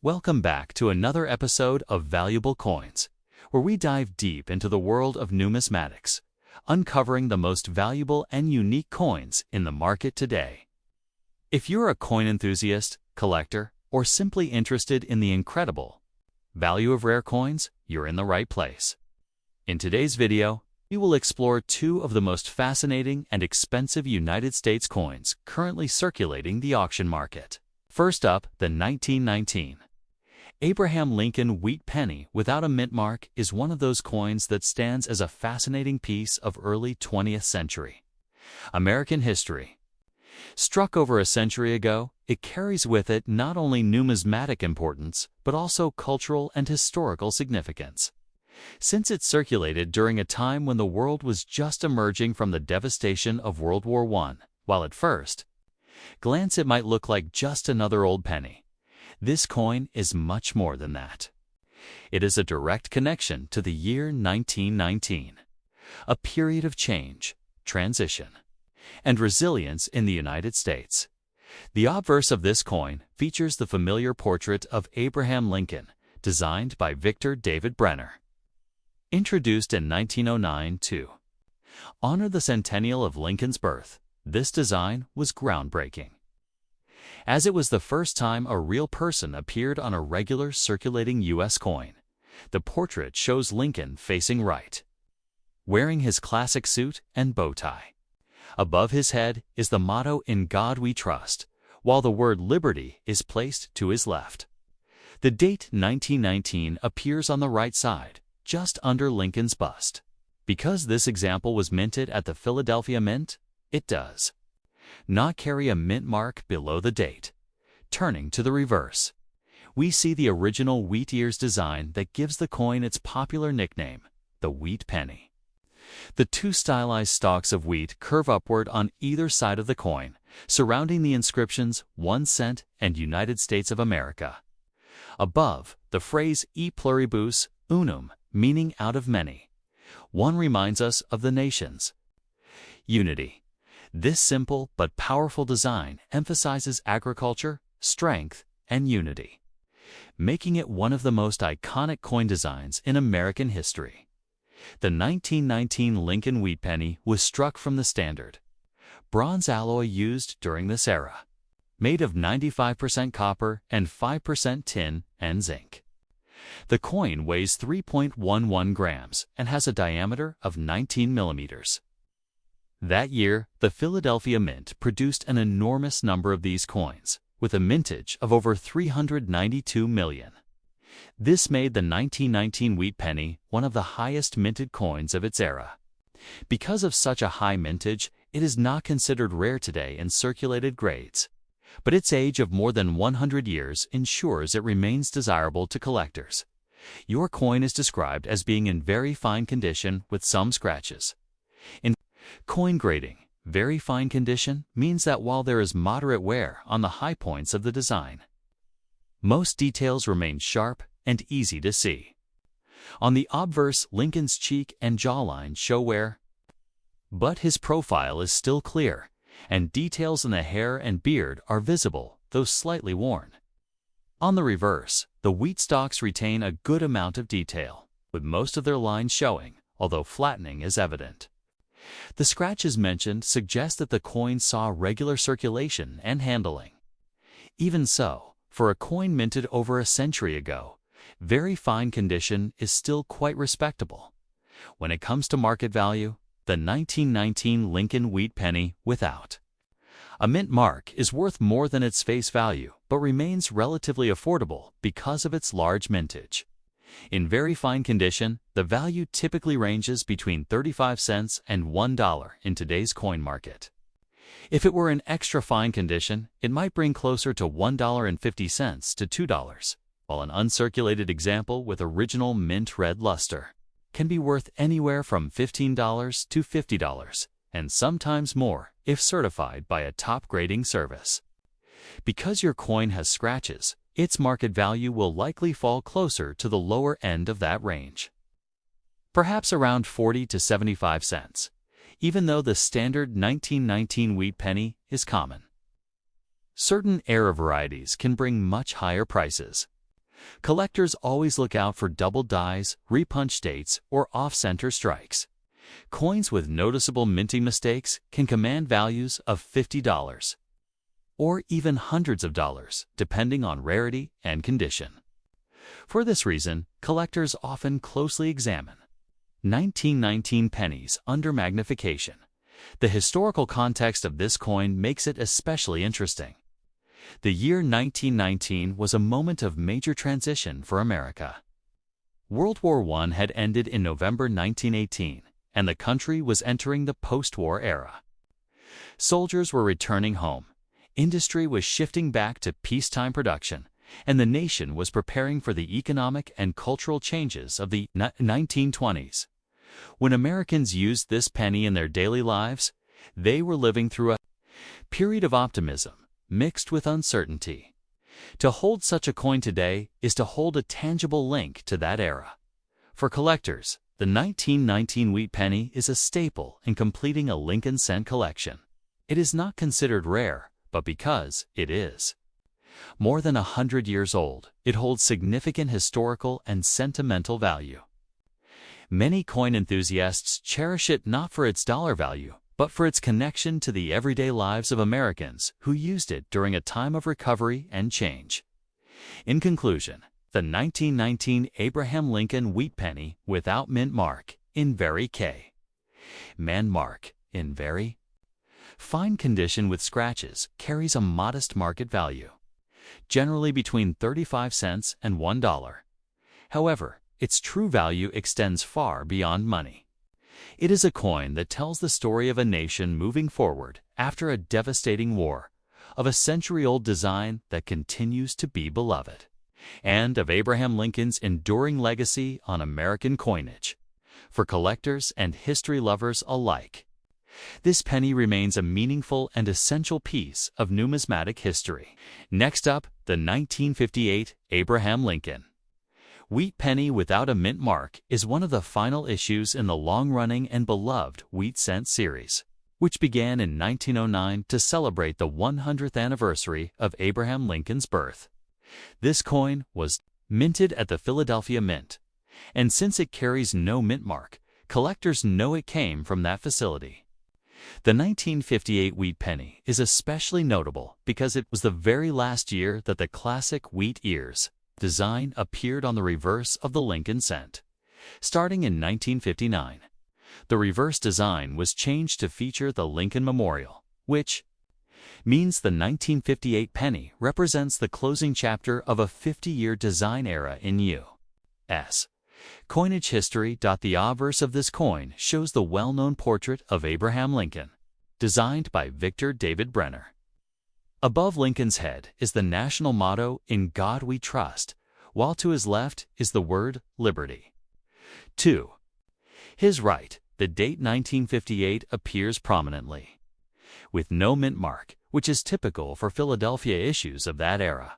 Welcome back to another episode of Valuable Coins, where we dive deep into the world of numismatics, uncovering the most valuable and unique coins in the market today. If you're a coin enthusiast, collector, or simply interested in the incredible value of rare coins, you're in the right place. In today's video, we will explore two of the most fascinating and expensive United States coins currently circulating the auction market. First up, the 1919 Abraham Lincoln wheat penny without a mint mark is one of those coins that stands as a fascinating piece of early 20th century American history. Struck over a century ago, it carries with it not only numismatic importance, but also cultural and historical significance. Since it circulated during a time when the world was just emerging from the devastation of World War I, while at first glance it might look like just another old penny, this coin is much more than that. It is a direct connection to the year 1919, a period of change, transition, and resilience in the United States. The obverse of this coin features the familiar portrait of Abraham Lincoln, designed by Victor David Brenner. Introduced in 1909 to honor the centennial of Lincoln's birth, this design was groundbreaking, as it was the first time a real person appeared on a regular circulating U.S. coin. The portrait shows Lincoln facing right, wearing his classic suit and bow tie. Above his head is the motto "In God We Trust," while the word "Liberty" is placed to his left. The date 1919 appears on the right side, just under Lincoln's bust. Because this example was minted at the Philadelphia Mint, it does not carry a mint mark below the date. Turning to the reverse, we see the original wheat ears design that gives the coin its popular nickname, the wheat penny. The two stylized stalks of wheat curve upward on either side of the coin, surrounding the inscriptions 1 cent and United States of America. Above, the phrase E pluribus unum, meaning out of many. One reminds us of the nation's unity. This simple but powerful design emphasizes agriculture, strength, and unity, making it one of the most iconic coin designs in American history. The 1919 Lincoln wheat penny was struck from the standard bronze alloy used during this era, made of 95% copper and 5% tin and zinc. The coin weighs 3.11 grams and has a diameter of 19 millimeters. That year, the Philadelphia Mint produced an enormous number of these coins, with a mintage of over 392 million. This made the 1919 wheat penny one of the highest minted coins of its era. Because of such a high mintage, it is not considered rare today in circulated grades, but its age of more than 100 years ensures it remains desirable to collectors. Your coin is described as being in very fine condition with some scratches. In coin grading, very fine condition means that while there is moderate wear on the high points of the design, most details remain sharp and easy to see. On the obverse, Lincoln's cheek and jawline show wear, but his profile is still clear, and details in the hair and beard are visible, though slightly worn. On the reverse, the wheat stalks retain a good amount of detail, with most of their lines showing, although flattening is evident. The scratches mentioned suggest that the coin saw regular circulation and handling. Even so, for a coin minted over a century ago, very fine condition is still quite respectable. When it comes to market value, the 1919 Lincoln wheat penny without a mint mark is worth more than its face value, but remains relatively affordable because of its large mintage. In very fine condition, the value typically ranges between 35 cents and $1 in today's coin market. If it were in extra fine condition, it might bring closer to $1.50 to $2, while an uncirculated example with original mint red luster can be worth anywhere from $15 to $50, and sometimes more if certified by a top grading service. Because your coin has scratches, its market value will likely fall closer to the lower end of that range, perhaps around 40 to 75 cents, even though the standard 1919 wheat penny is common. Certain era varieties can bring much higher prices. Collectors always look out for double dies, repunch dates, or off-center strikes. Coins with noticeable minting mistakes can command values of $50, or even hundreds of dollars, depending on rarity and condition. For this reason, collectors often closely examine 1919 pennies under magnification. The historical context of this coin makes it especially interesting. The year 1919 was a moment of major transition for America. World War I had ended in November 1918, and the country was entering the post-war era. Soldiers were returning home, industry was shifting back to peacetime production, and the nation was preparing for the economic and cultural changes of the 1920s. When Americans used this penny in their daily lives, they were living through a period of optimism mixed with uncertainty. To hold such a coin today is to hold a tangible link to that era. For collectors, the 1919 wheat penny is a staple in completing a Lincoln cent collection. It is not considered rare, but because it is more than 100 years old, it holds significant historical and sentimental value. Many coin enthusiasts cherish it not for its dollar value, but for its connection to the everyday lives of Americans who used it during a time of recovery and change. In conclusion, the 1919 Abraham Lincoln wheat penny without mint mark in very K. Man mark in very fine condition with scratches carries a modest market value, generally between 35 cents and $1. However, its true value extends far beyond money. It is a coin that tells the story of a nation moving forward after a devastating war, of a century-old design that continues to be beloved, and of Abraham Lincoln's enduring legacy on American coinage. For collectors and history lovers alike, this penny remains a meaningful and essential piece of numismatic history. Next up, the 1958 Abraham Lincoln wheat penny without a mint mark is one of the final issues in the long-running and beloved wheat cent series, which began in 1909 to celebrate the 100th anniversary of Abraham Lincoln's birth. This coin was minted at the Philadelphia Mint, and since it carries no mint mark, collectors know it came from that facility. The 1958 wheat penny is especially notable because it was the very last year that the classic wheat ears design appeared on the reverse of the Lincoln cent. Starting in 1959, the reverse design was changed to feature the Lincoln Memorial, which means the 1958 penny represents the closing chapter of a 50-year design era in U.S. coinage history. The obverse of this coin shows the well-known portrait of Abraham Lincoln, designed by Victor David Brenner. Above Lincoln's head is the national motto, "In God We Trust," while to his left is the word "Liberty." To his right, the date 1958 appears prominently, with no mint mark, which is typical for Philadelphia issues of that era.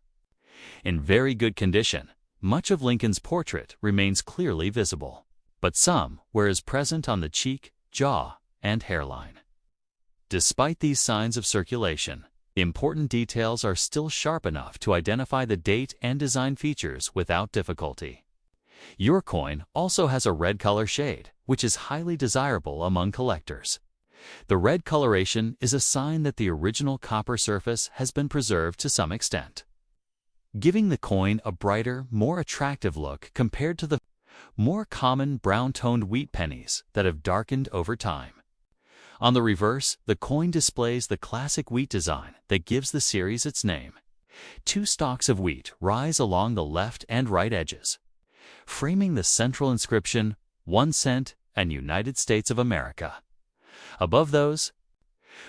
In very good condition, much of Lincoln's portrait remains clearly visible, but some where is present on the cheek, jaw, and hairline. Despite these signs of circulation, important details are still sharp enough to identify the date and design features without difficulty. Your coin also has a red color shade, which is highly desirable among collectors. The red coloration is a sign that the original copper surface has been preserved to some extent, giving the coin a brighter, more attractive look compared to the more common brown-toned wheat pennies that have darkened over time. On the reverse, the coin displays the classic wheat design that gives the series its name. Two stalks of wheat rise along the left and right edges, framing the central inscription, 1 cent and United States of America. Above those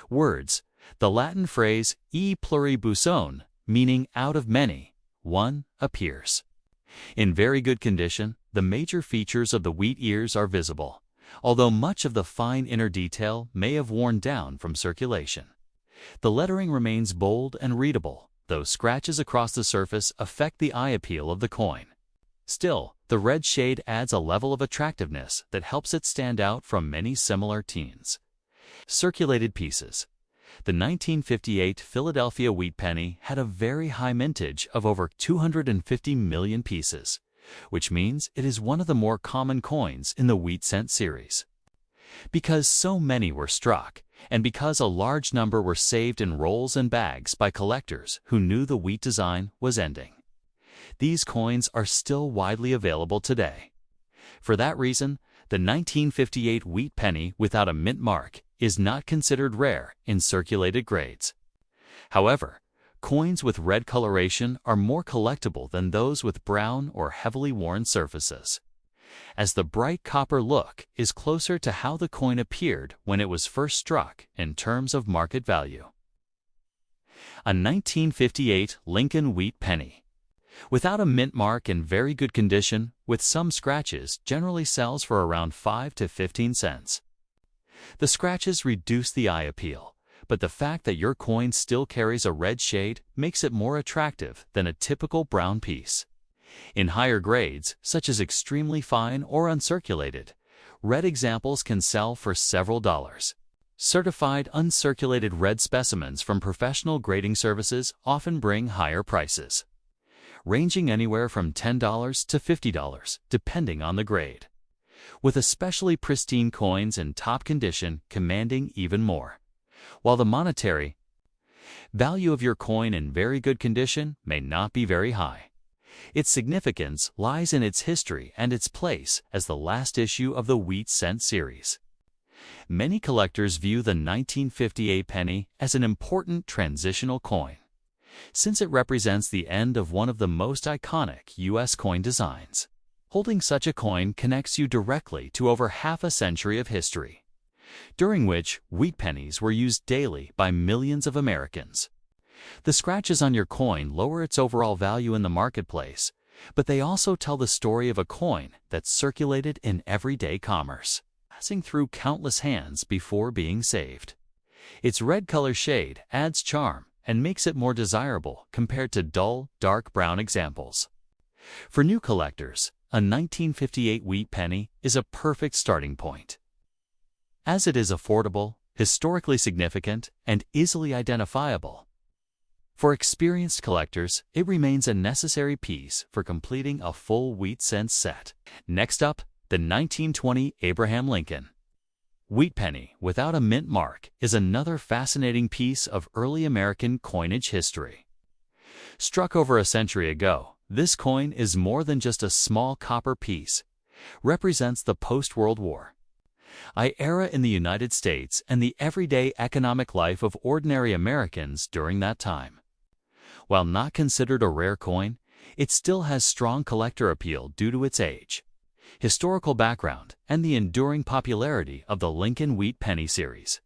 words, the Latin phrase e pluribus une, meaning out of many, one, appears. In very good condition, the major features of the wheat ears are visible, although much of the fine inner detail may have worn down from circulation. The lettering remains bold and readable, though scratches across the surface affect the eye appeal of the coin. Still, the red shade adds a level of attractiveness that helps it stand out from many similar teens. Circulated pieces. The 1958 Philadelphia wheat penny had a very high mintage of over 250 million pieces, which means it is one of the more common coins in the wheat cent series. Because so many were struck, and because a large number were saved in rolls and bags by collectors who knew the wheat design was ending, these coins are still widely available today. For that reason, the 1958 wheat penny without a mint mark is not considered rare in circulated grades. However, coins with red coloration are more collectible than those with brown or heavily worn surfaces, as the bright copper look is closer to how the coin appeared when it was first struck in terms of market value. A 1958 Lincoln wheat penny, without a mint mark, in very good condition with some scratches, generally sells for around 5 to 15 cents. The scratches reduce the eye appeal, but the fact that your coin still carries a red shade makes it more attractive than a typical brown piece. In higher grades, such as extremely fine or uncirculated, red examples can sell for several dollars. Certified uncirculated red specimens from professional grading services often bring higher prices, ranging anywhere from $10 to $50, depending on the grade, with especially pristine coins in top condition commanding even more, while the monetary value of your coin in very good condition may not be very high. Its significance lies in its history and its place as the last issue of the wheat cent series. Many collectors view the 1958 penny as an important transitional coin, since it represents the end of one of the most iconic U.S. coin designs. Holding such a coin connects you directly to over half a century of history, during which wheat pennies were used daily by millions of Americans. The scratches on your coin lower its overall value in the marketplace, but they also tell the story of a coin that circulated in everyday commerce, passing through countless hands before being saved. Its red color shade adds charm and makes it more desirable compared to dull, dark brown examples. For new collectors, a 1958 wheat penny is a perfect starting point, as it is affordable, historically significant, and easily identifiable. For experienced collectors, it remains a necessary piece for completing a full wheat cent set. Next up, the 1920 Abraham Lincoln wheat penny without a mint mark is another fascinating piece of early American coinage history. Struck over a century ago, this coin is more than just a small copper piece. Represents the post-World War I era in the United States and the everyday economic life of ordinary Americans during that time. While not considered a rare coin, it still has strong collector appeal due to its age, historical background, and the enduring popularity of the Lincoln wheat penny series.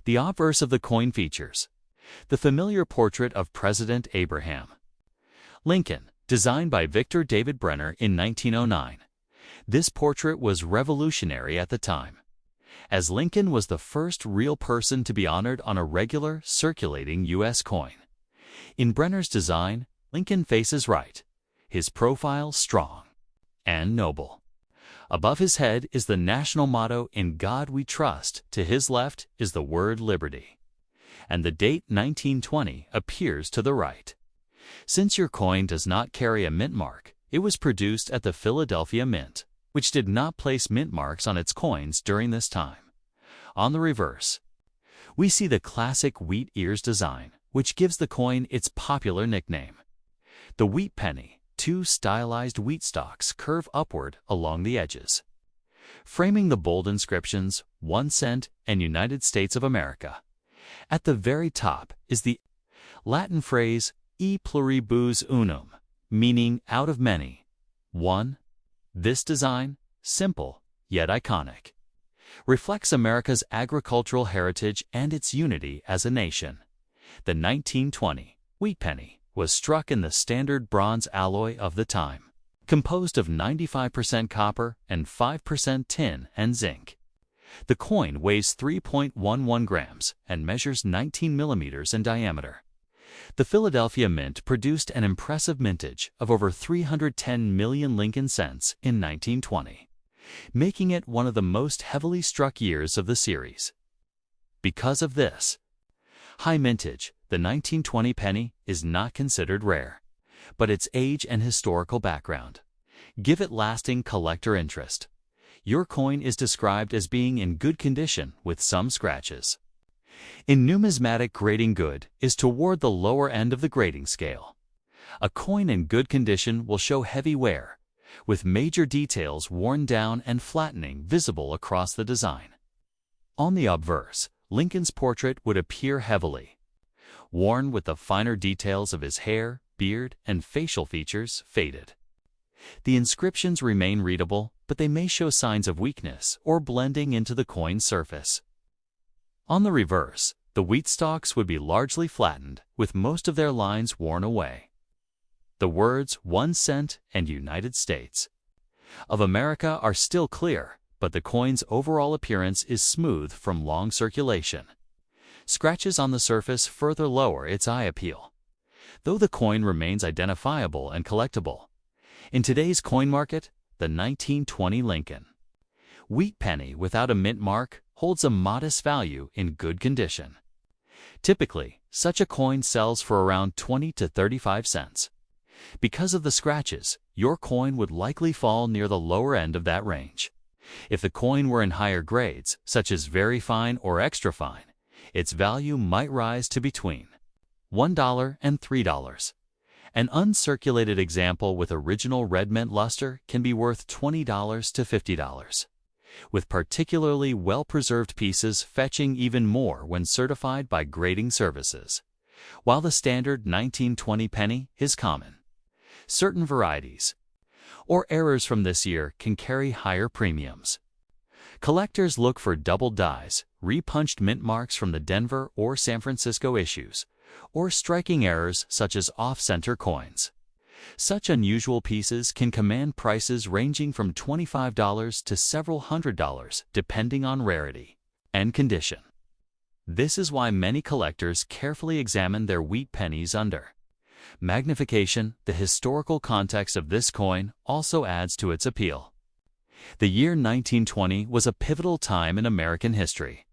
The obverse of the coin features the familiar portrait of President Abraham Lincoln, designed by Victor David Brenner in 1909. This portrait was revolutionary at the time, as Lincoln was the first real person to be honored on a regular, circulating U.S. coin. In Brenner's design, Lincoln faces right, his profile strong and noble. Above his head is the national motto, "In God We Trust." To his left is the word liberty, and the date 1920 appears to the right. Since your coin does not carry a mint mark, it was produced at the Philadelphia Mint, which did not place mint marks on its coins during this time. On the reverse, we see the classic wheat ears design, which gives the coin its popular nickname. The wheat penny, two stylized wheat stalks curve upward along the edges, framing the bold inscriptions 1 cent and United States of America. At the very top is the Latin phrase e pluribus unum, meaning out of many, one. This design, simple yet iconic, reflects America's agricultural heritage and its unity as a nation. The 1920 wheat penny was struck in the standard bronze alloy of the time, composed of 95% copper and 5% tin and zinc. The coin weighs 3.11 grams and measures 19 millimeters in diameter. The Philadelphia Mint produced an impressive mintage of over 310 million Lincoln cents in 1920, making it one of the most heavily struck years of the series. Because of this, High mintage, the 1920 penny is not considered rare, but its age and historical background give it lasting collector interest. Your coin is described as being in good condition with some scratches. In numismatic grading, good is toward the lower end of the grading scale. A coin in good condition will show heavy wear, with major details worn down and flattening visible across the design. On the obverse, Lincoln's portrait would appear heavily worn, with the finer details of his hair, beard, and facial features faded. The inscriptions remain readable, but they may show signs of weakness or blending into the coin's surface. On the reverse, the wheat stalks would be largely flattened, with most of their lines worn away. The words 1 cent and United States of America are still clear, but the coin's overall appearance is smooth from long circulation. Scratches on the surface further lower its eye appeal, though the coin remains identifiable and collectible. In today's coin market, the 1920 Lincoln wheat penny without a mint mark holds a modest value in good condition. Typically, such a coin sells for around 20 to 35 cents. Because of the scratches, your coin would likely fall near the lower end of that range. If the coin were in higher grades, such as very fine or extra fine, its value might rise to between $1 and $3. An uncirculated example with original red mint luster can be worth $20 to $50, with particularly well-preserved pieces fetching even more when certified by grading services. While the standard 1920 penny is common, certain varieties or errors from this year can carry higher premiums. Collectors look for double dies, repunched mint marks from the Denver or San Francisco issues, or striking errors such as off-center coins. Such unusual pieces can command prices ranging from $25 to several $100s, depending on rarity and condition. This is why many collectors carefully examine their wheat pennies under magnification. The historical context of this coin also adds to its appeal. The year 1920 was a pivotal time in American history.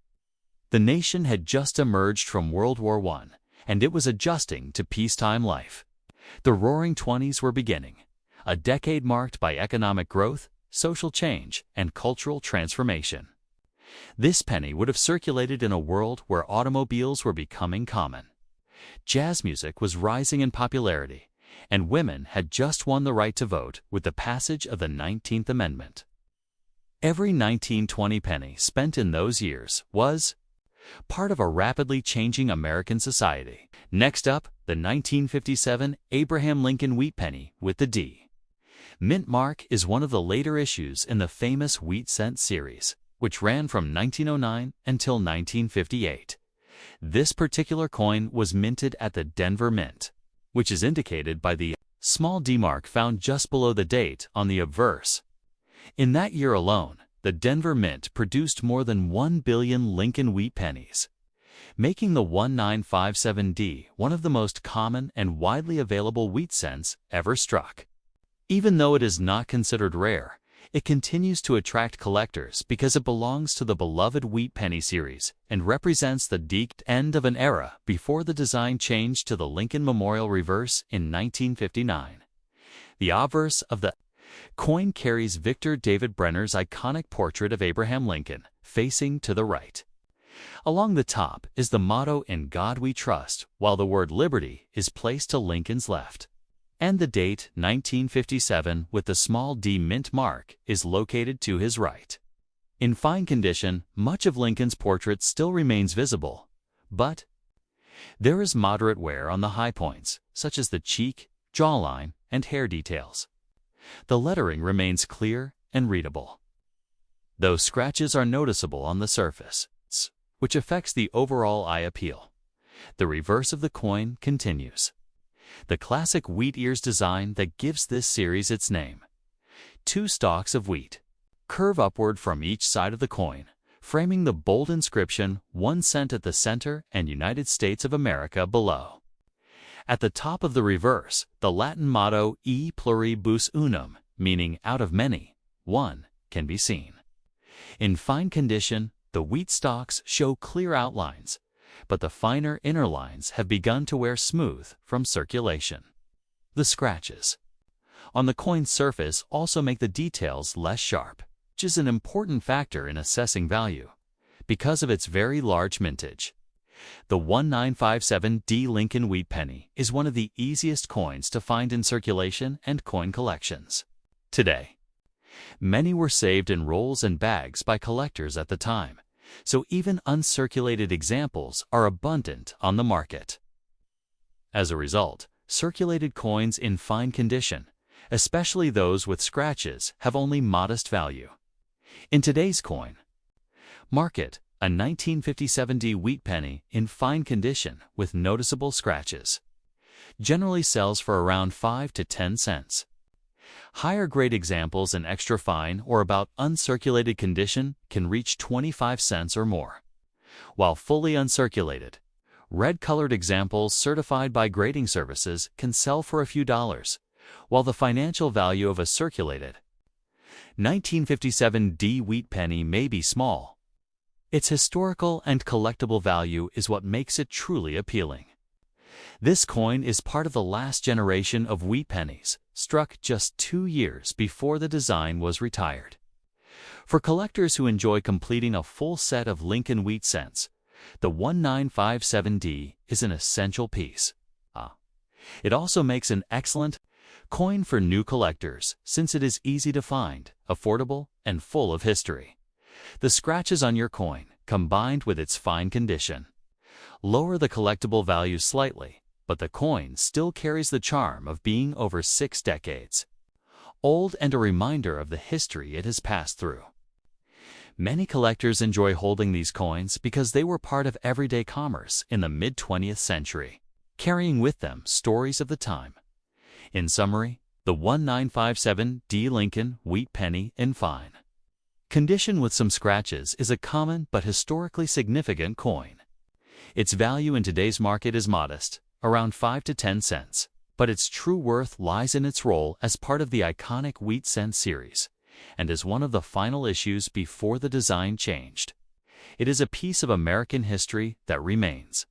The nation had just emerged from World War I, and it was adjusting to peacetime life. The Roaring Twenties were beginning, a decade marked by economic growth, social change, and cultural transformation. This penny would have circulated in a world where automobiles were becoming common. Jazz music was rising in popularity, and women had just won the right to vote with the passage of the 19th Amendment. Every 1920 penny spent in those years was part of a rapidly changing American society. Next up, the 1957 Abraham Lincoln wheat penny with the D mint mark is one of the later issues in the famous wheat cent series, which ran from 1909 until 1958. This particular coin was minted at the Denver Mint, which is indicated by the small D mark found just below the date on the obverse. In that year alone, the Denver Mint produced more than 1 billion Lincoln wheat pennies, making the 1957D one of the most common and widely available wheat cents ever struck. Even though it is not considered rare, it continues to attract collectors because it belongs to the beloved wheat penny series and represents the deked end of an era before the design changed to the Lincoln Memorial reverse in 1959. The obverse of the coin carries Victor David Brenner's iconic portrait of Abraham Lincoln, facing to the right. Along the top is the motto "In God We Trust," while the word "Liberty" is placed to Lincoln's left. And the date 1957 with the small d mint mark is located to his right. In fine condition, much of Lincoln's portrait still remains visible, but there is moderate wear on the high points, such as the cheek, jawline, and hair details. The lettering remains clear and readable, though scratches are noticeable on the surface, which affects the overall eye appeal. The reverse of the coin continues the classic wheat ears design that gives this series its name. 2 stalks of wheat curve upward from each side of the coin, framing the bold inscription 1 cent at the center and United States of America below. At the top of the reverse, the Latin motto E pluribus unum, meaning out of many, one, can be seen. In fine condition, the wheat stalks show clear outlines, but the finer inner lines have begun to wear smooth from circulation. The scratches on the coin's surface also make the details less sharp, which is an important factor in assessing value because of its very large mintage. The 1957D Lincoln Wheat Penny is one of the easiest coins to find in circulation and coin collections today. Many were saved in rolls and bags by collectors at the time, so even uncirculated examples are abundant on the market. As a result, circulated coins in fine condition, especially those with scratches, have only modest value. In today's coin market, a 1957D wheat penny in fine condition with noticeable scratches generally sells for around 5 to 10 cents. Higher grade examples in extra fine or about uncirculated condition can reach 25 cents or more, while fully uncirculated, red-colored examples certified by grading services can sell for a few dollars, while the financial value of a circulated 1957D wheat penny may be small. Its historical and collectible value is what makes it truly appealing. This coin is part of the last generation of wheat pennies, struck just 2 years before the design was retired. For collectors who enjoy completing a full set of Lincoln wheat cents, the 1957D is an essential piece. It also makes an excellent coin for new collectors since it is easy to find, affordable, and full of history. The scratches on your coin, combined with its fine condition, lower the collectible value slightly, but the coin still carries the charm of being over 6 decades old and a reminder of the history it has passed through. Many collectors enjoy holding these coins because they were part of everyday commerce in the mid-20th century, carrying with them stories of the time. In summary, the 1957D Lincoln Wheat Penny in fine condition with some scratches is a common but historically significant coin. Its value in today's market is modest, around 5 to 10 cents, but its true worth lies in its role as part of the iconic wheat cent series and as one of the final issues before the design changed. It is a piece of American history that remains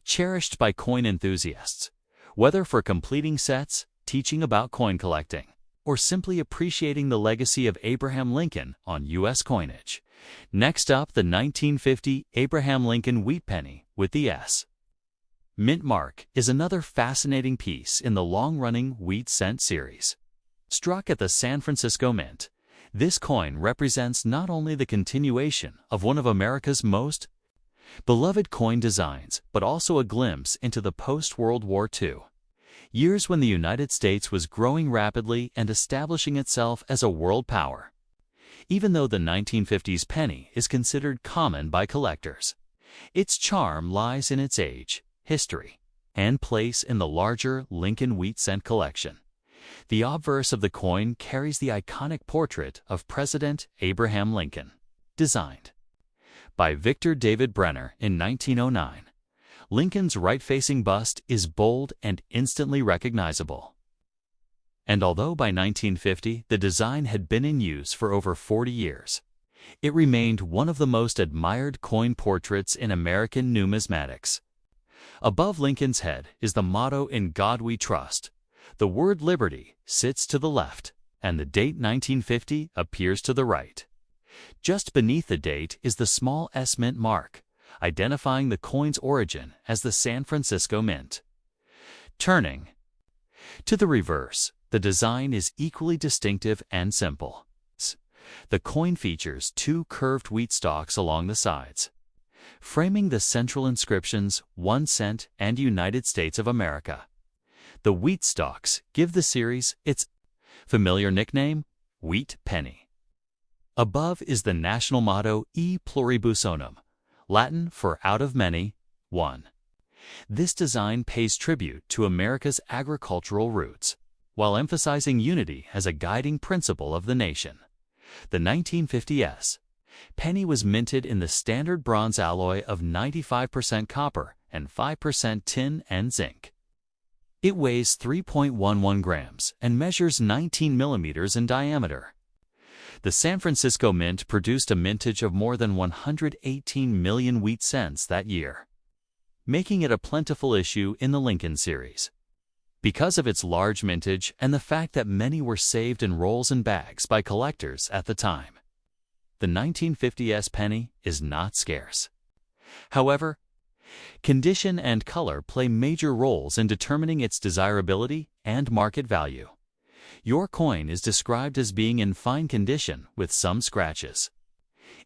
cherished by coin enthusiasts, whether for completing sets, teaching about coin collecting, or simply appreciating the legacy of Abraham Lincoln on U.S. coinage. Next up, the 1950 Abraham Lincoln Wheat Penny with the S. Mint mark is another fascinating piece in the long-running wheat cent series. Struck at the San Francisco Mint, this coin represents not only the continuation of one of America's most beloved coin designs, but also a glimpse into the post-World War II years when the United States was growing rapidly and establishing itself as a world power. Even though the 1950s penny is considered common by collectors, its charm lies in its age, history, and place in the larger Lincoln wheat cent collection. The obverse of the coin carries the iconic portrait of President Abraham Lincoln, designed by Victor David Brenner in 1909. Lincoln's right-facing bust is bold and instantly recognizable. And although by 1950 the design had been in use for over 40 years, it remained one of the most admired coin portraits in American numismatics. Above Lincoln's head is the motto "In God We Trust." The word liberty sits to the left, and the date 1950 appears to the right. Just beneath the date is the small S Mint mark, identifying the coin's origin as the San Francisco Mint. Turning to the reverse, the design is equally distinctive and simple. The coin features 2 curved wheat stalks along the sides, framing the central inscriptions 1 cent and United States of America. The wheat stalks give the series its familiar nickname, Wheat Penny. Above is the national motto E Pluribus Unum, Latin for out of many, one. This design pays tribute to America's agricultural roots, while emphasizing unity as a guiding principle of the nation. The 1950s penny was minted in the standard bronze alloy of 95% copper and 5% tin and zinc. It weighs 3.11 grams and measures 19 millimeters in diameter. The San Francisco Mint produced a mintage of more than 118 million wheat cents that year. making it a plentiful issue in the Lincoln series. Because of its large mintage and the fact that many were saved in rolls and bags by collectors at the time, the 1950s penny is not scarce. However, condition and color play major roles in determining its desirability and market value. Your coin is described as being in fine condition with some scratches.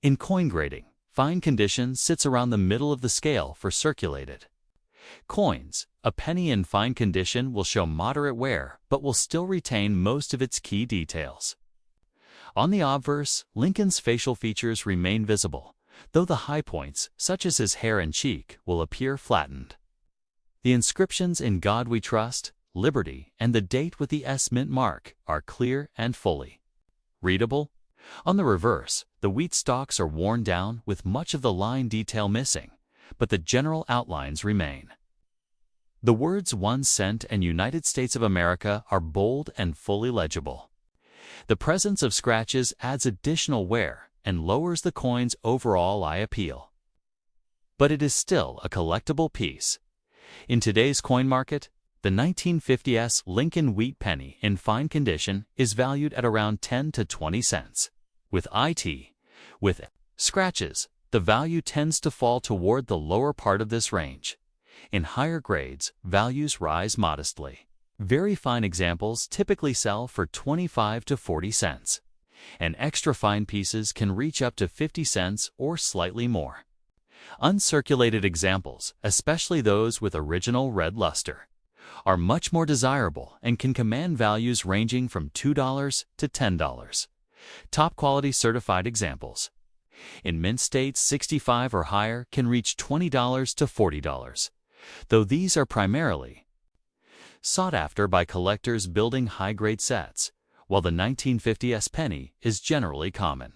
In coin grading, fine condition sits around the middle of the scale for circulated coins. A penny in fine condition will show moderate wear but will still retain most of its key details. On the obverse, Lincoln's facial features remain visible, though the high points, such as his hair and cheek, will appear flattened. The inscriptions "In God We Trust," "Liberty," and the date with the S mint mark are clear and fully readable. On the reverse, the wheat stalks are worn down with much of the line detail missing, but the general outlines remain. The words 1 cent and United States of America are bold and fully legible. The presence of scratches adds additional wear and lowers the coin's overall eye appeal. But it is still a collectible piece. In today's coin market, the 1950s Lincoln wheat penny in fine condition is valued at around 10 to 20 cents. With scratches, the value tends to fall toward the lower part of this range. In higher grades, values rise modestly. Very fine examples typically sell for 25 to 40 cents, and extra fine pieces can reach up to 50 cents or slightly more. Uncirculated examples, especially those with original red luster, are much more desirable and can command values ranging from $2 to $10. Top quality certified examples, in mint states 65 or higher, can reach $20 to $40, though these are primarily sought after by collectors building high-grade sets, while the 1950s penny is generally common.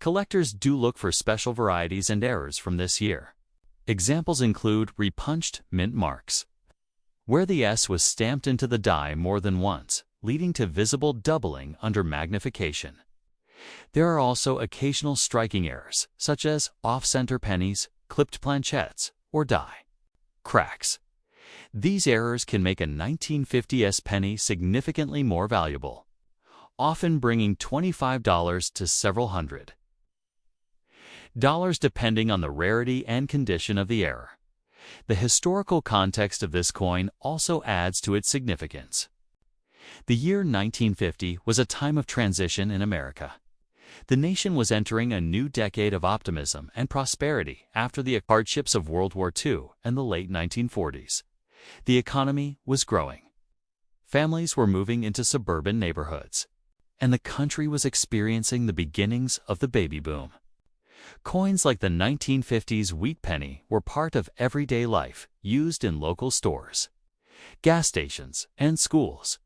Collectors do look for special varieties and errors from this year. Examples include repunched mint marks, where the S was stamped into the die more than once, leading to visible doubling under magnification. There are also occasional striking errors, such as off-center pennies, clipped planchettes, or die cracks. These errors can make a 1950s penny significantly more valuable, often bringing $25 to several $100 depending on the rarity and condition of the error. The historical context of this coin also adds to its significance. The year 1950 was a time of transition in America. The nation was entering a new decade of optimism and prosperity after the hardships of World War II and the late 1940s. The economy was growing. Families were moving into suburban neighborhoods, and the country was experiencing the beginnings of the baby boom. Coins like the 1950s wheat penny were part of everyday life, used in local stores, gas stations, and schools,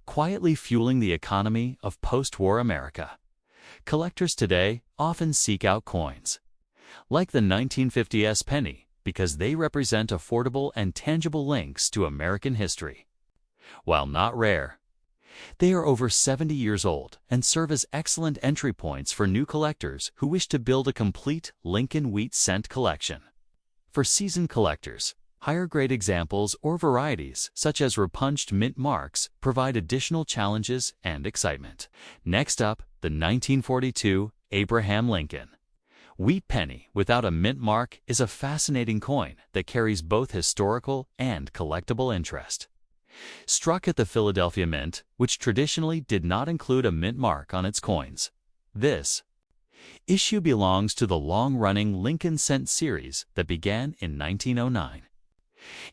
quietly fueling the economy of post-war America. Collectors today often seek out coins like the 1950s penny because they represent affordable and tangible links to American history. While not rare, they are over 70 years old and serve as excellent entry points for new collectors who wish to build a complete Lincoln wheat cent collection. For seasoned collectors, higher-grade examples or varieties, such as repunched mint marks, provide additional challenges and excitement. Next up, the 1942 Abraham Lincoln wheat penny without a mint mark is a fascinating coin that carries both historical and collectible interest. Struck at the Philadelphia Mint, which traditionally did not include a mint mark on its coins, this issue belongs to the long-running Lincoln Cent series that began in 1909.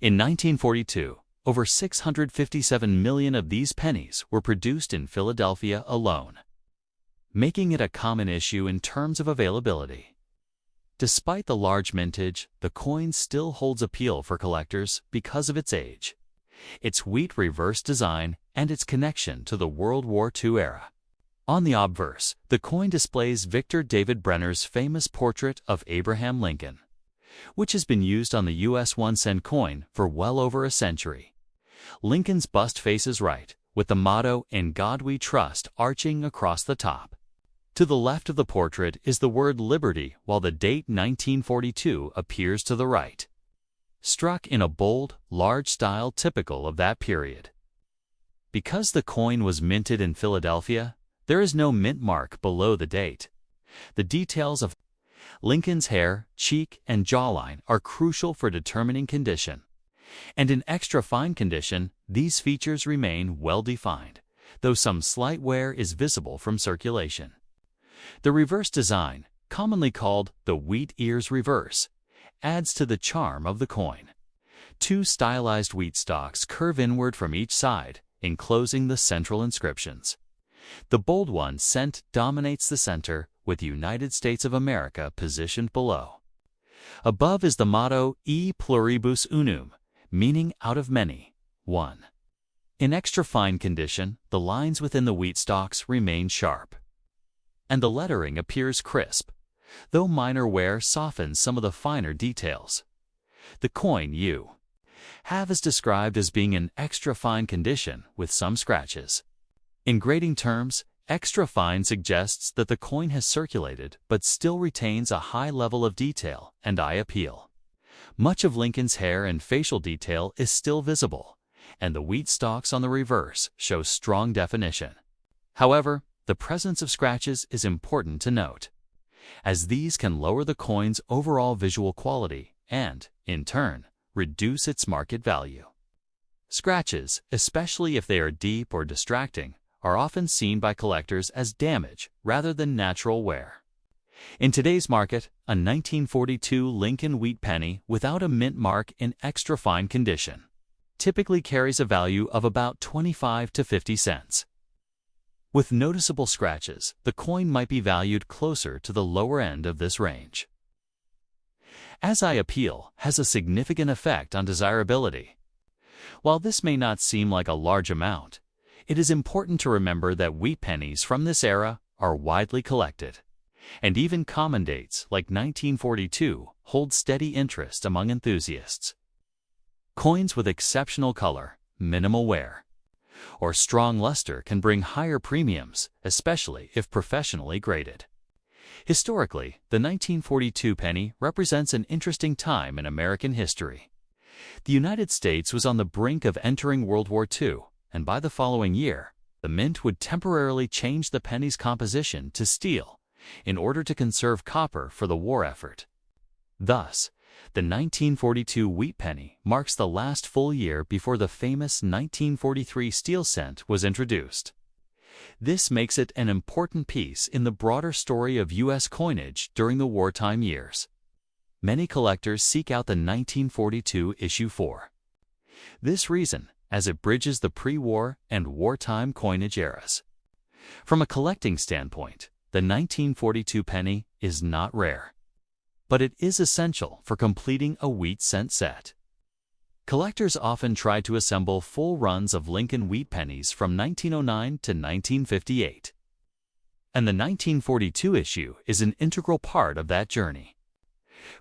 In 1942, over 657 million of these pennies were produced in Philadelphia alone, making it a common issue in terms of availability. Despite the large mintage, the coin still holds appeal for collectors because of its age, its wheat reverse design, and its connection to the World War II era. On the obverse, the coin displays Victor David Brenner's famous portrait of Abraham Lincoln, which has been used on the U.S. 1-cent coin for well over a century. Lincoln's bust faces right, with the motto, "In God We Trust," arching across the top. To the left of the portrait is the word liberty, while the date 1942 appears to the right. struck in a bold, large style typical of that period. Because the coin was minted in Philadelphia, there is no mint mark below the date. The details of Lincoln's hair, cheek, and jawline are crucial for determining condition. And in extra fine condition, these features remain well defined, though some slight wear is visible from circulation. The reverse design, commonly called the wheat ears reverse, adds to the charm of the coin. Two stylized wheat stalks curve inward from each side, enclosing the central inscriptions. The bold one cent dominates the center, with United States of America positioned below. Above is the motto E pluribus unum, meaning out of many, one. In extra fine condition, the lines within the wheat stalks remain sharp, and the lettering appears crisp, though minor wear softens some of the finer details. The coin you have is described as being in extra fine condition with some scratches. In grading terms, extra fine suggests that the coin has circulated but still retains a high level of detail and eye appeal. Much of Lincoln's hair and facial detail is still visible, and the wheat stalks on the reverse show strong definition. However, the presence of scratches is important to note, as these can lower the coin's overall visual quality and, in turn, reduce its market value. Scratches, especially if they are deep or distracting, are often seen by collectors as damage rather than natural wear. In today's market, a 1942 Lincoln wheat penny without a mint mark in extra fine condition typically carries a value of about 25 to 50 cents. With noticeable scratches, the coin might be valued closer to the lower end of this range. As eye appeal has a significant effect on desirability. While this may not seem like a large amount, it is important to remember that wheat pennies from this era are widely collected, and even common dates like 1942 hold steady interest among enthusiasts. Coins with exceptional color, minimal wear, or strong luster can bring higher premiums, especially if professionally graded. Historically, the 1942 penny represents an interesting time in American history. The United States was on the brink of entering World War II, and by the following year, the mint would temporarily change the penny's composition to steel in order to conserve copper for the war effort. Thus, the 1942 wheat penny marks the last full year before the famous 1943 steel cent was introduced. This makes it an important piece in the broader story of U.S. coinage during the wartime years. Many collectors seek out the 1942 issue for this reason, as it bridges the pre-war and wartime coinage eras. From a collecting standpoint, the 1942 penny is not rare, but it is essential for completing a wheat cent set. Collectors often try to assemble full runs of Lincoln wheat pennies from 1909 to 1958, and the 1942 issue is an integral part of that journey.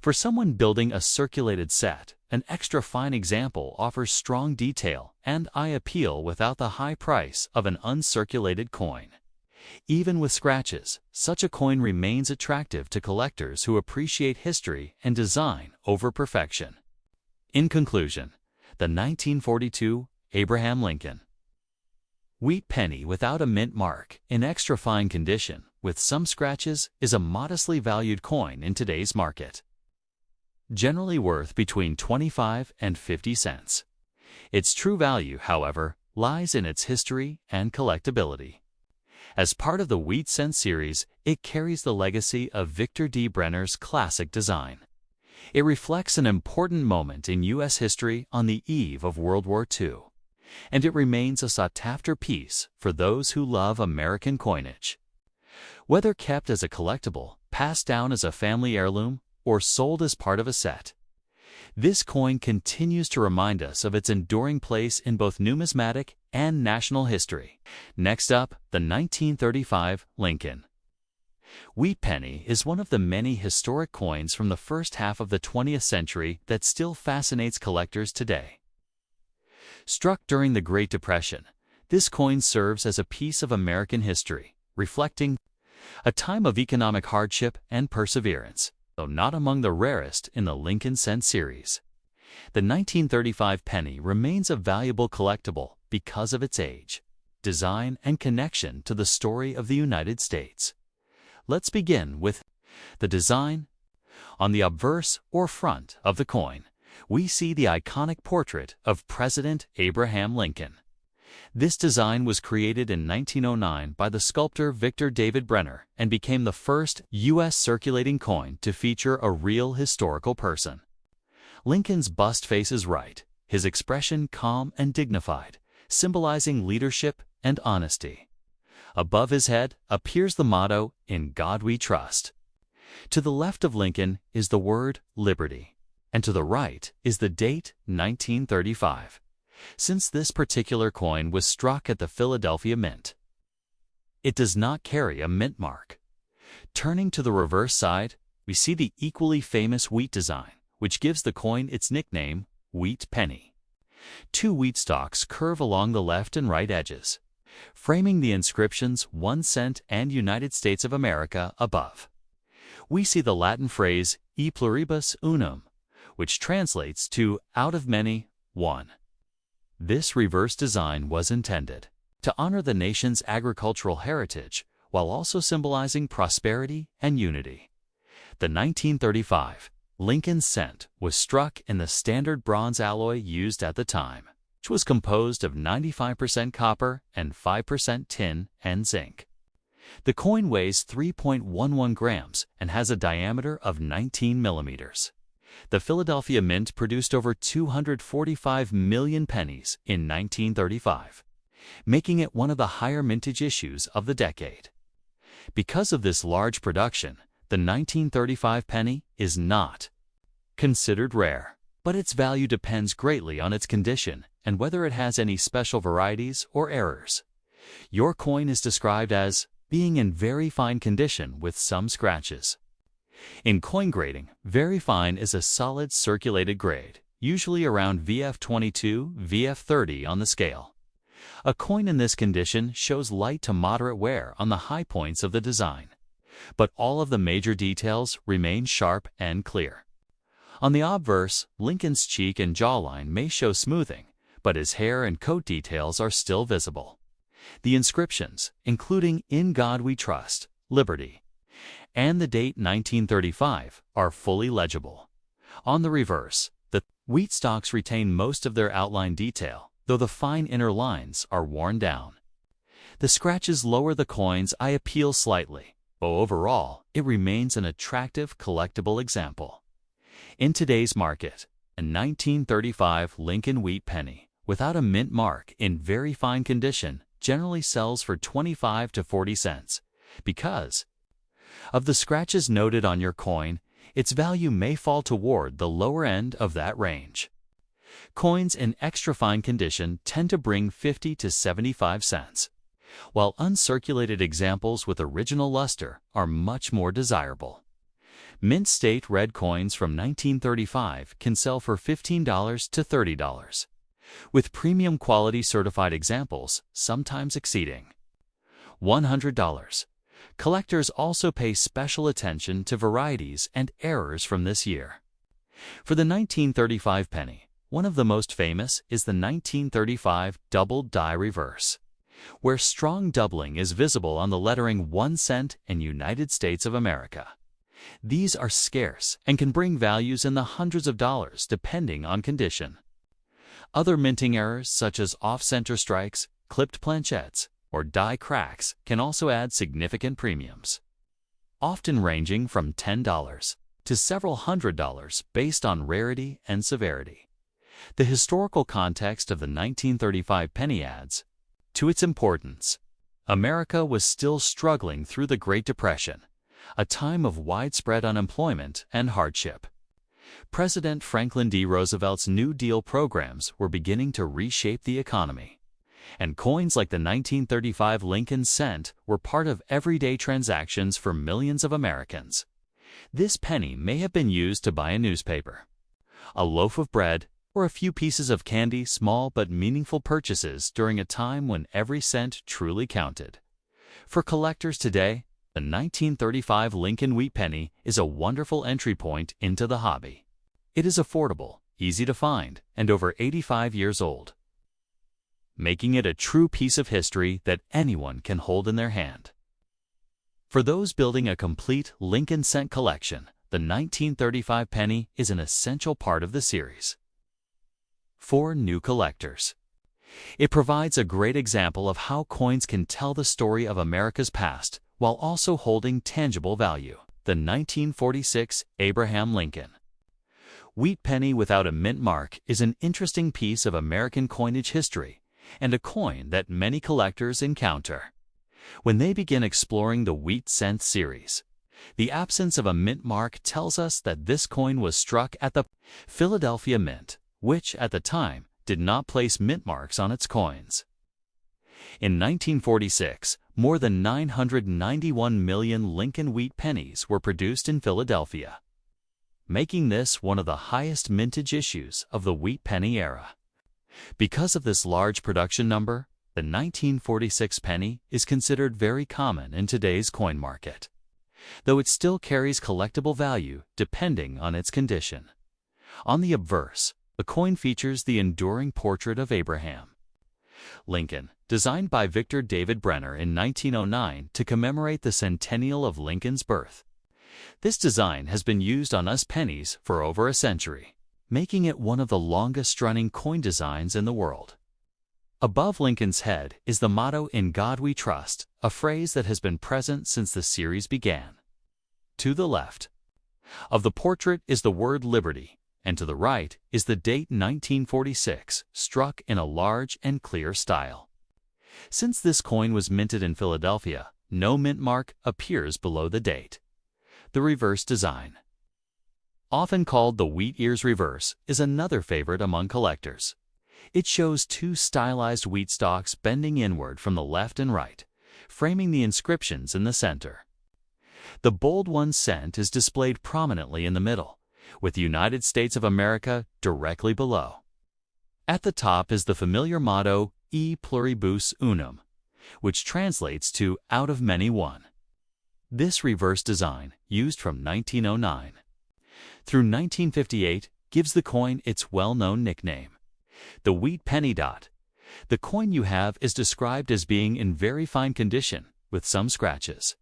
For someone building a circulated set, an extra fine example offers strong detail and eye appeal without the high price of an uncirculated coin. Even with scratches, such a coin remains attractive to collectors who appreciate history and design over perfection. In conclusion, the 1942 Abraham Lincoln wheat penny without a mint mark, in extra fine condition, with some scratches, is a modestly valued coin in today's market, generally worth between 25 and 50 cents. Its true value, however, lies in its history and collectability. As part of the Wheat Cent series, it carries the legacy of Victor D. Brenner's classic design. It reflects an important moment in U.S. history on the eve of World War II, and it remains a sought-after piece for those who love American coinage. Whether kept as a collectible, passed down as a family heirloom, or sold as part of a set, this coin continues to remind us of its enduring place in both numismatic and national history. Next up, the 1935 Lincoln wheat penny is one of the many historic coins from the first half of the 20th century that still fascinates collectors today. Struck during the Great Depression, this coin serves as a piece of American history, reflecting a time of economic hardship and perseverance, though not among the rarest in the Lincoln Cent series. The 1935 penny remains a valuable collectible because of its age, design, and connection to the story of the United States. Let's begin with the design. On the obverse or front of the coin, we see the iconic portrait of President Abraham Lincoln. This design was created in 1909 by the sculptor Victor David Brenner and became the first U.S. circulating coin to feature a real historical person. Lincoln's bust faces right, his expression calm and dignified, symbolizing leadership and honesty. Above his head appears the motto, "In God We Trust." To the left of Lincoln is the word liberty, and to the right is the date 1935, since this particular coin was struck at the Philadelphia Mint. It does not carry a mint mark. Turning to the reverse side, we see the equally famous wheat design, which gives the coin its nickname, wheat penny. Two wheat stalks curve along the left and right edges, framing the inscriptions 1 cent and United States of America above. We see the Latin phrase e pluribus unum, which translates to out of many, one. This reverse design was intended to honor the nation's agricultural heritage while also symbolizing prosperity and unity. The 1935 Lincoln cent was struck in the standard bronze alloy used at the time, which was composed of 95% copper and 5% tin and zinc. The coin weighs 3.11 grams and has a diameter of 19 millimeters. The Philadelphia Mint produced over 245 million pennies in 1935, making it one of the higher mintage issues of the decade. Because of this large production, the 1935 penny is not considered rare, but its value depends greatly on its condition and whether it has any special varieties or errors. Your coin is described as being in very fine condition with some scratches. In coin grading, very fine is a solid circulated grade, usually around VF22, VF30 on the scale. A coin in this condition shows light to moderate wear on the high points of the design, but all of the major details remain sharp and clear. On the obverse, Lincoln's cheek and jawline may show smoothing, but his hair and coat details are still visible. The inscriptions, including "In God We Trust," "Liberty," and the date 1935, are fully legible. On the reverse, the wheat stalks retain most of their outline detail, though the fine inner lines are worn down. The scratches lower the coin's eye appeal slightly, but overall, it remains an attractive collectible example. In today's market, a 1935 Lincoln wheat penny without a mint mark in very fine condition generally sells for 25 to 40 cents. Because of the scratches noted on your coin, its value may fall toward the lower end of that range. Coins in extra fine condition tend to bring 50 to 75 cents, while uncirculated examples with original luster are much more desirable. Mint State red coins from 1935 can sell for $15 to $30, with premium quality certified examples sometimes exceeding $100. Collectors also pay special attention to varieties and errors from this year. For the 1935 penny, one of the most famous is the 1935 doubled die reverse, where strong doubling is visible on the lettering 1 cent and United States of America. These are scarce and can bring values in the hundreds of dollars depending on condition. Other minting errors such as off-center strikes, clipped planchettes, or die cracks can also add significant premiums, often ranging from $10 to several $100s based on rarity and severity. The historical context of the 1935 penny adds to its importance. America was still struggling through the Great Depression, a time of widespread unemployment and hardship. President Franklin D. Roosevelt's New Deal programs were beginning to reshape the economy, and coins like the 1935 Lincoln cent were part of everyday transactions for millions of Americans. This penny may have been used to buy a newspaper, a loaf of bread, or a few pieces of candy, small but meaningful purchases during a time when every cent truly counted. For collectors today, the 1935 Lincoln wheat penny is a wonderful entry point into the hobby. It is affordable, easy to find, and over 85 years old, making it a true piece of history that anyone can hold in their hand. For those building a complete Lincoln cent collection, the 1935 penny is an essential part of the series. For new collectors, it provides a great example of how coins can tell the story of America's past while also holding tangible value. The 1946 Abraham Lincoln wheat penny without a mint mark is an interesting piece of American coinage history and a coin that many collectors encounter when they begin exploring the wheat cent series. The absence of a mint mark tells us that this coin was struck at the Philadelphia Mint, which at the time did not place mint marks on its coins. In 1946, more than 991 million Lincoln wheat pennies were produced in Philadelphia, making this one of the highest mintage issues of the wheat penny era. Because of this large production number, the 1946 penny is considered very common in today's coin market, though it still carries collectible value depending on its condition. On the obverse, the coin features the enduring portrait of Abraham Lincoln, designed by Victor David Brenner in 1909 to commemorate the centennial of Lincoln's birth. This design has been used on US pennies for over a century, making it one of the longest-running coin designs in the world. Above Lincoln's head is the motto "In God We Trust," a phrase that has been present since the series began. To the left of the portrait is the word Liberty, and to the right is the date 1946, struck in a large and clear style. Since this coin was minted in Philadelphia, no mint mark appears below the date. The reverse design, often called the wheat ears reverse, is another favorite among collectors. It shows two stylized wheat stalks bending inward from the left and right, framing the inscriptions in the center. The bold 1 cent is displayed prominently in the middle, with the United States of America directly below. At the top is the familiar motto E pluribus unum, which translates to "out of many one." This reverse design, used from 1909 through 1958, gives the coin its well-known nickname, the wheat penny dot. The coin you have is described as being in very fine condition, with some scratches.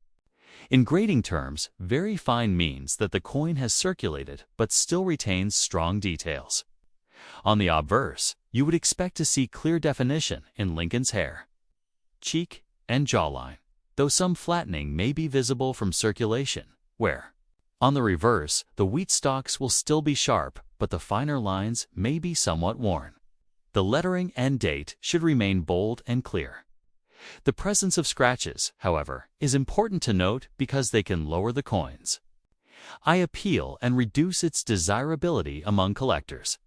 In grading terms, very fine means that the coin has circulated but still retains strong details. On the obverse, you would expect to see clear definition in Lincoln's hair, cheek, and jawline, though some flattening may be visible from circulation, where, on the reverse, the wheat stalks will still be sharp, but the finer lines may be somewhat worn. The lettering and date should remain bold and clear. The presence of scratches, however, is important to note because they can lower the coin's eye appeal and reduce its desirability among collectors.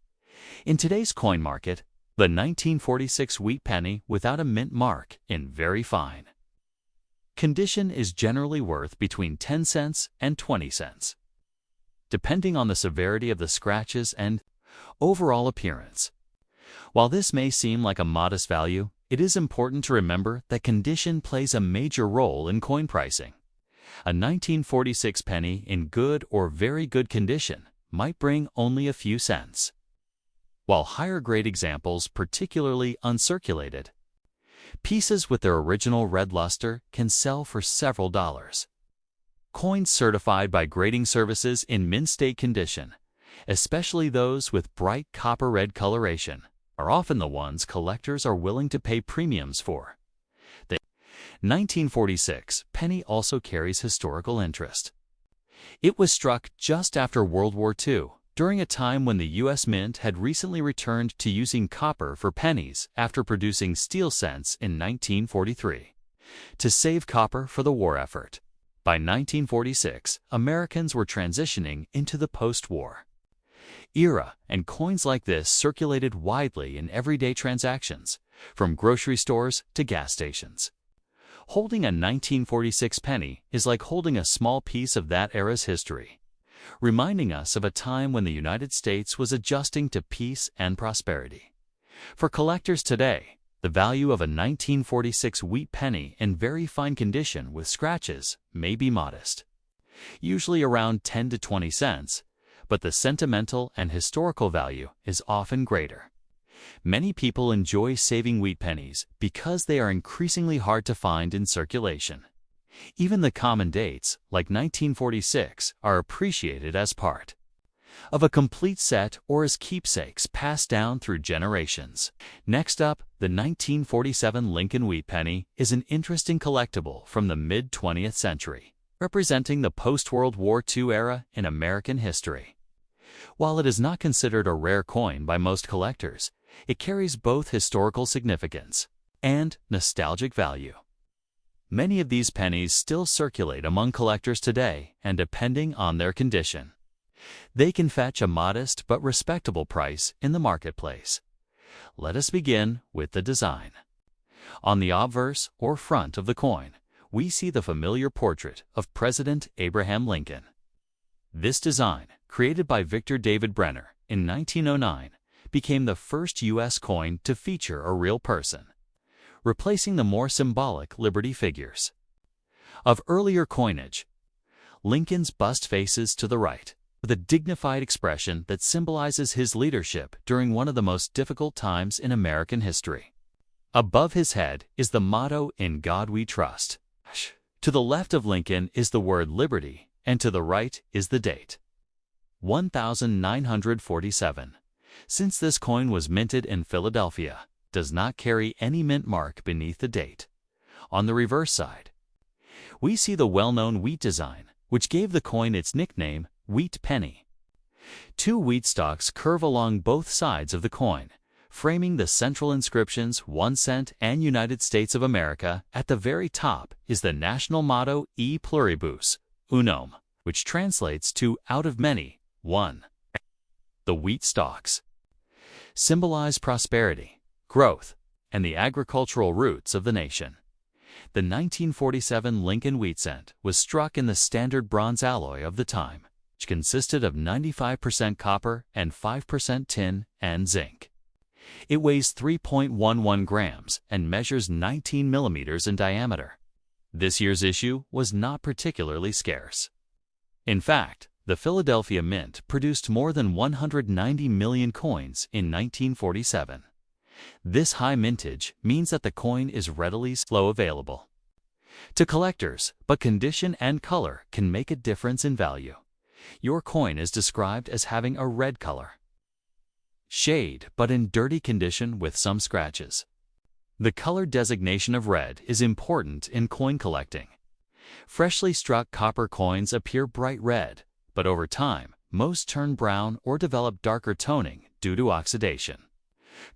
In today's coin market, the 1946 wheat penny without a mint mark in very fine condition is generally worth between 10 cents and 20 cents, depending on the severity of the scratches and overall appearance. While this may seem like a modest value, it is important to remember that condition plays a major role in coin pricing. A 1946 penny in good or very good condition might bring only a few cents, while higher-grade examples, particularly uncirculated pieces with their original red luster, can sell for several dollars. Coins certified by grading services in mint state condition, especially those with bright copper-red coloration, are often the ones collectors are willing to pay premiums for. The 1946 penny also carries historical interest. It was struck just after World War II, during a time when the U.S. Mint had recently returned to using copper for pennies after producing steel cents in 1943, to save copper for the war effort. By 1946, Americans were transitioning into the post-war era, and coins like this circulated widely in everyday transactions, from grocery stores to gas stations. Holding a 1946 penny is like holding a small piece of that era's history, reminding us of a time when the United States was adjusting to peace and prosperity. For collectors today, the value of a 1946 wheat penny in very fine condition with scratches may be modest, usually around 10 to 20 cents, but the sentimental and historical value is often greater. Many people enjoy saving wheat pennies because they are increasingly hard to find in circulation. Even the common dates, like 1946, are appreciated as part of a complete set or as keepsakes passed down through generations. Next up, the 1947 Lincoln wheat penny is an interesting collectible from the mid-20th century, representing the post-World War II era in American history. While it is not considered a rare coin by most collectors, it carries both historical significance and nostalgic value. Many of these pennies still circulate among collectors today, and depending on their condition, they can fetch a modest but respectable price in the marketplace. Let us begin with the design. On the obverse or front of the coin, we see the familiar portrait of President Abraham Lincoln. This design, created by Victor David Brenner in 1909, became the first U.S. coin to feature a real person, replacing the more symbolic Liberty figures. Of earlier coinage, Lincoln's bust faces to the right, with a dignified expression that symbolizes his leadership during one of the most difficult times in American history. Above his head is the motto, "In God We Trust." To the left of Lincoln is the word Liberty, and to the right is the date, 1947. Since this coin was minted in Philadelphia, does not carry any mint mark beneath the date. On the reverse side, we see the well-known wheat design, which gave the coin its nickname, wheat penny. Two wheat stalks curve along both sides of the coin, framing the central inscriptions 1 cent and United States of America. At the very top is the national motto E pluribus unum, which translates to out of many, one. The wheat stalks symbolize prosperity, growth, and the agricultural roots of the nation. The 1947 Lincoln wheat cent was struck in the standard bronze alloy of the time, which consisted of 95% copper and 5% tin and zinc. It weighs 3.11 grams and measures 19 millimeters in diameter. This year's issue was not particularly scarce. In fact, the Philadelphia Mint produced more than 190 million coins in 1947. This high mintage means that the coin is readily slow available to collectors, but condition and color can make a difference in value. Your coin is described as having a red color shade, but in dirty condition with some scratches. The color designation of red is important in coin collecting. Freshly struck copper coins appear bright red, but over time, most turn brown or develop darker toning due to oxidation.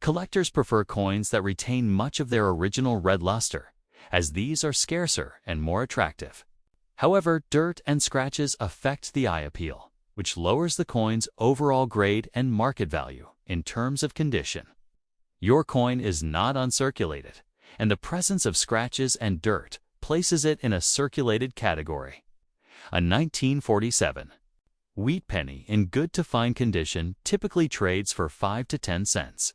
Collectors prefer coins that retain much of their original red luster, as these are scarcer and more attractive. However, dirt and scratches affect the eye appeal, which lowers the coin's overall grade and market value in terms of condition. Your coin is not uncirculated, and the presence of scratches and dirt places it in a circulated category. A 1947 wheat penny in good to fine condition typically trades for 5 to 10 cents.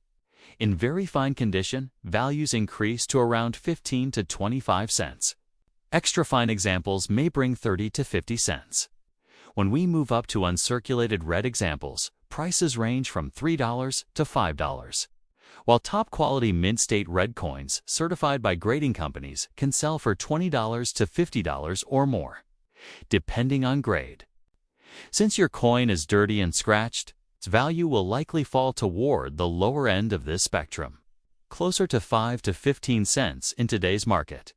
In very fine condition, values increase to around 15 to 25 cents. Extra fine examples may bring 30 to 50 cents. When we move up to uncirculated red examples, prices range from $3 to $5. While top-quality mint-state red coins certified by grading companies can sell for $20 to $50 or more, depending on grade. Since your coin is dirty and scratched, its value will likely fall toward the lower end of this spectrum, closer to 5 to 15 cents in today's market.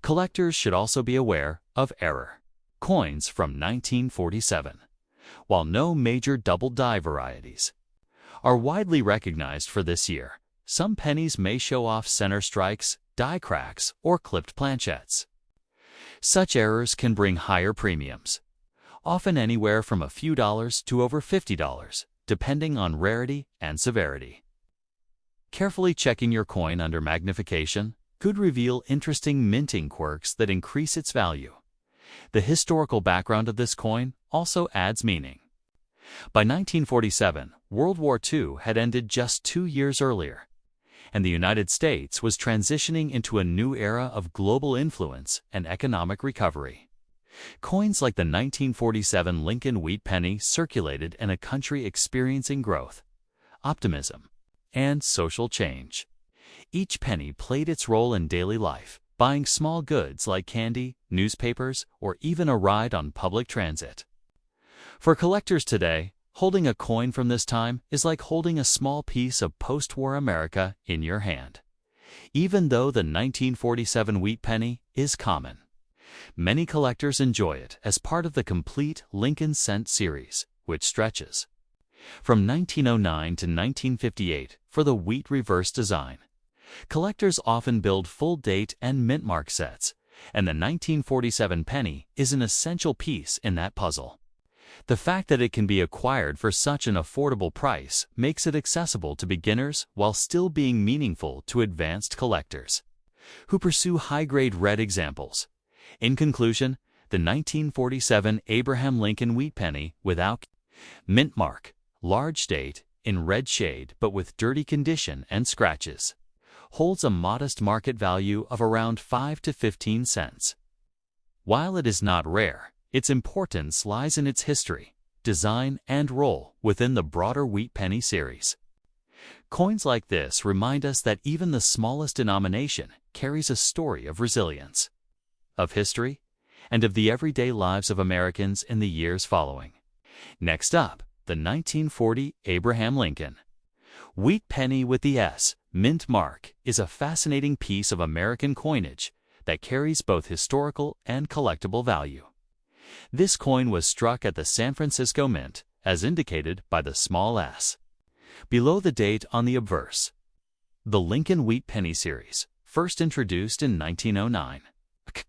Collectors should also be aware of error coins from 1947. While no major double-die varieties are widely recognized for this year, some pennies may show off center strikes, die cracks, or clipped planchettes. Such errors can bring higher premiums, often anywhere from a few dollars to over $50, depending on rarity and severity. Carefully checking your coin under magnification could reveal interesting minting quirks that increase its value. The historical background of this coin also adds meaning. By 1947, World War II had ended just 2 years earlier, and the United States was transitioning into a new era of global influence and economic recovery. Coins like the 1947 Lincoln wheat penny circulated in a country experiencing growth, optimism, and social change. Each penny played its role in daily life, buying small goods like candy, newspapers, or even a ride on public transit. For collectors today, holding a coin from this time is like holding a small piece of post-war America in your hand. Even though the 1947 wheat penny is common, many collectors enjoy it as part of the complete Lincoln Cent series, which stretches from 1909 to 1958 for the wheat reverse design. Collectors often build full date and mint mark sets, and the 1947 penny is an essential piece in that puzzle. The fact that it can be acquired for such an affordable price makes it accessible to beginners while still being meaningful to advanced collectors who pursue high-grade red examples. In conclusion, the 1947 Abraham Lincoln wheat penny without mint mark, large date, in red shade but with dirty condition and scratches, holds a modest market value of around 5 to 15 cents. While it is not rare, its importance lies in its history, design, and role within the broader wheat penny series. Coins like this remind us that even the smallest denomination carries a story of resilience, of history, and of the everyday lives of Americans in the years following. Next up, the 1940 Abraham Lincoln wheat penny with the S mint mark is a fascinating piece of American coinage that carries both historical and collectible value. This coin was struck at the San Francisco Mint, as indicated by the small s below the date on the obverse. The Lincoln wheat penny series, first introduced in 1909,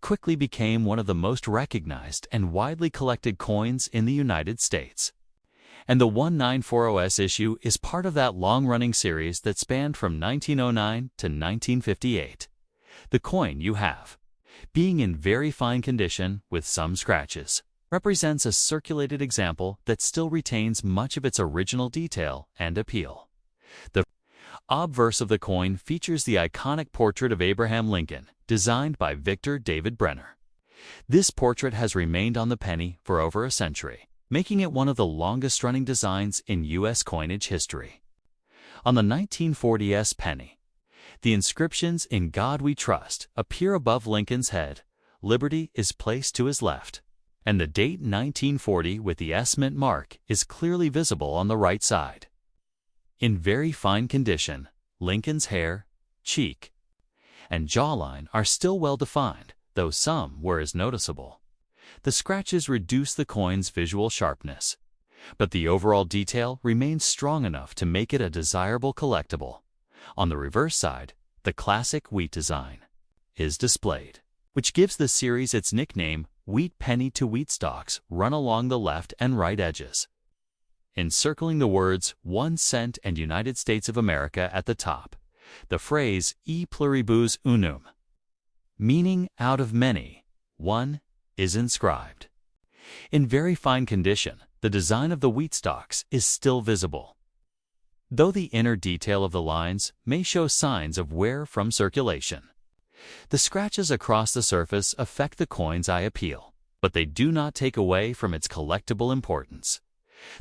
quickly became one of the most recognized and widely collected coins in the United States. And the 1940S issue is part of that long-running series that spanned from 1909 to 1958. The coin you have, being in very fine condition with some scratches, represents a circulated example that still retains much of its original detail and appeal. The obverse of the coin features the iconic portrait of Abraham Lincoln, designed by Victor David Brenner. This portrait has remained on the penny for over a century, making it one of the longest-running designs in U.S. coinage history. On the 1940s penny, the inscriptions "In God We Trust" appear above Lincoln's head, liberty is placed to his left, and the date 1940 with the S mint mark is clearly visible on the right side. In very fine condition, Lincoln's hair, cheek, and jawline are still well defined, though some were as noticeable. The scratches reduce the coin's visual sharpness, but the overall detail remains strong enough to make it a desirable collectible. On the reverse side, the classic wheat design is displayed, which gives the series its nickname wheat penny to wheat stalks run along the left and right edges, encircling the words 1 cent and United States of America at the top. The phrase e pluribus unum, meaning out of many, one, is inscribed. In very fine condition, the design of the wheat stalks is still visible, though the inner detail of the lines may show signs of wear from circulation. The scratches across the surface affect the coin's eye appeal, but they do not take away from its collectible importance.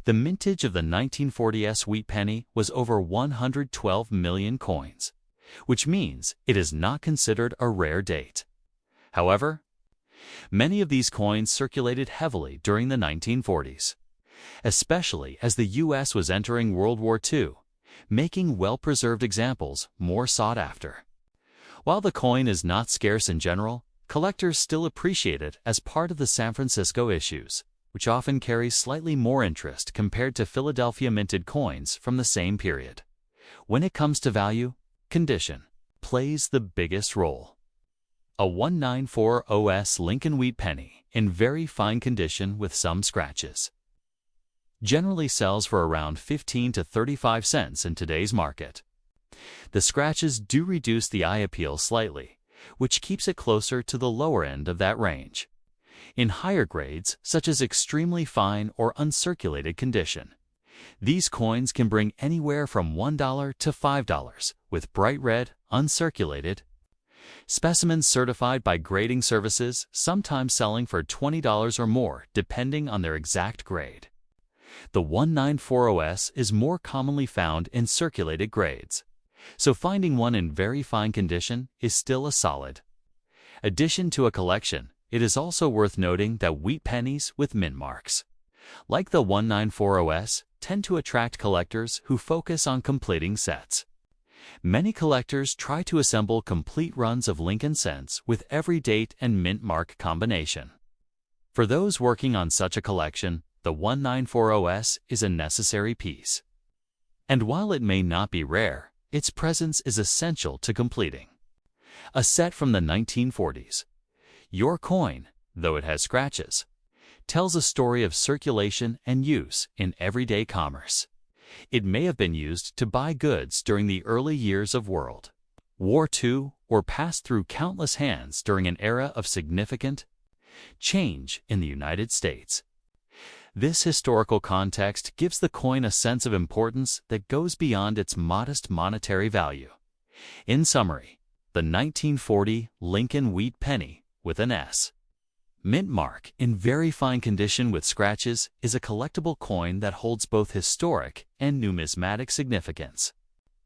The mintage of the 1940s wheat penny was over 112 million coins, which means it is not considered a rare date. However, many of these coins circulated heavily during the 1940s, especially as the U.S. was entering World War II, making well-preserved examples more sought after. While the coin is not scarce in general, collectors still appreciate it as part of the San Francisco issues, which often carries slightly more interest compared to Philadelphia minted coins from the same period. When it comes to value, condition plays the biggest role. A 1940s Lincoln wheat penny in very fine condition with some scratches generally sells for around 15 to 35 cents in today's market. The scratches do reduce the eye appeal slightly, which keeps it closer to the lower end of that range. In higher grades, such as extremely fine or uncirculated condition, these coins can bring anywhere from $1 to $5, with bright red, uncirculated, Specimens certified by grading services, sometimes selling for $20 or more depending on their exact grade. The 1940S is more commonly found in circulated grades, so finding one in very fine condition is still a solid addition to a collection. It is also worth noting that wheat pennies with mint marks, like the 1940S, tend to attract collectors who focus on completing sets. Many collectors try to assemble complete runs of Lincoln cents with every date and mint mark combination. For those working on such a collection, the 1940S is a necessary piece. And while it may not be rare, its presence is essential to completing a set from the 1940s. Your coin, though it has scratches, tells a story of circulation and use in everyday commerce. It may have been used to buy goods during the early years of World War II or passed through countless hands during an era of significant change in the United States. This historical context gives the coin a sense of importance that goes beyond its modest monetary value. In summary, the 1940 Lincoln Wheat Penny with an S mint mark in very fine condition with scratches is a collectible coin that holds both historic and numismatic significance.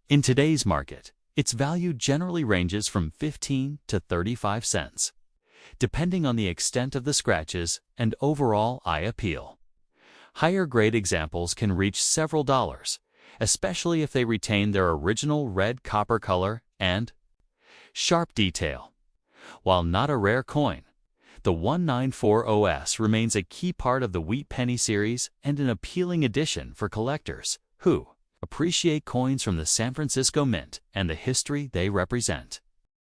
In today's market, its value generally ranges from 15 to 35 cents, depending on the extent of the scratches and overall eye appeal. Higher grade examples can reach several dollars, especially if they retain their original red copper color and sharp detail. While not a rare coin, the 1940S remains a key part of the Wheat Penny series and an appealing addition for collectors who appreciate coins from the San Francisco Mint and the history they represent.